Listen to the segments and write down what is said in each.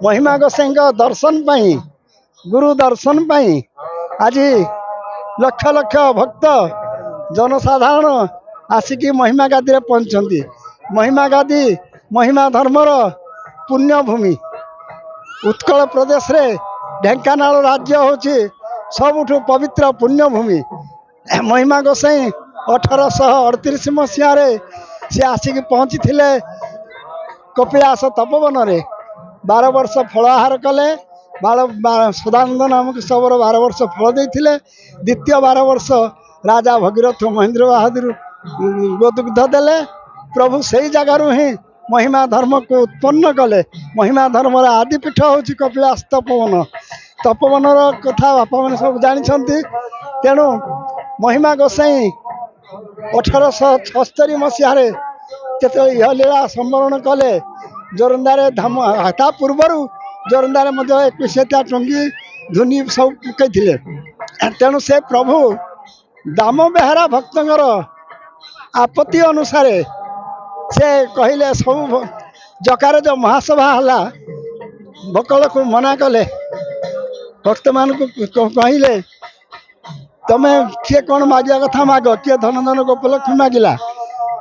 महिमा गोसाई दर्शन पाई गुरु दर्शन पाई आज लक्ष लक्ष भक्त जनसाधारण आसिकी महिमा गादी पहुंचती। महिमा गादी महिमा धर्मर पुण्यभूमि उत्कल प्रदेश रे ढेंकानाल राज्य होची सबुठु पवित्र पुण्यभूमि। महिमा गोसाई 1838 मसीह से आसिक पहुँची थे कपिलास तपोवन रे 12 वर्ष फलाहार कले। सदानंद नामक सबर 12 वर्ष फल देते। द्वितीय 12 वर्ष राजा भगीरथ महेंद्र बहादुर गोदुग्ध देले। प्रभु से जगार ही महिमा धर्म को उत्पन्न कले। महिमा धर्म आदिपीठ हूँ कपिलास तपोवन। तपोवन कथा बापा मैंने सब जानते। तेणु महिमा गोसाई 1876 मसीह यह लीला संवरण कले। जोरंदार धाम ता पूर्वर जोरंदार 21टा टंगी धुनी सब पकई। तेणु से प्रभु दाम बेहरा भक्तर आपत्ति अनुसार से कहले सब जकार जो महासभा है बकल को मना कले। भक्त मान को कहले तमें किए कौन मागिया कथा माग किए धन धन गोपलक्ष्मी मागिला।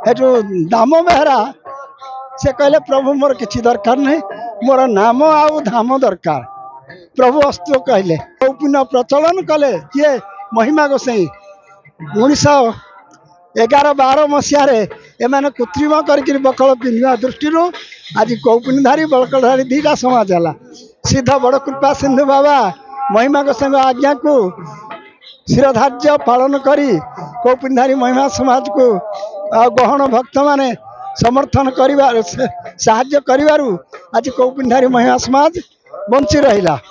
हेतु दाम बेहरा से कहले प्रभु मोर किसी दरकार नहीं मोर नाम आउ धाम दरकार। प्रभु अस्तु कहले पुण्य प्रचलन कले किए महिमा गोसाई 1911-12 मसीह एमाने कृत्रिम करके बकल पिंधा दृष्टि आज कौपुनीधारी बकलधारी 2टा समाज है। सिद्ध बड़ कृपा सिंधु बाबा महिमा गोसाई आज्ञा को शिरधार्य पालन करी कौपुनीधारी महिमा समाज को गहन भक्त माने समर्थन कर साहाय्य करिवारु आज कौपुनीधारी महिमा समाज बंची रहिला।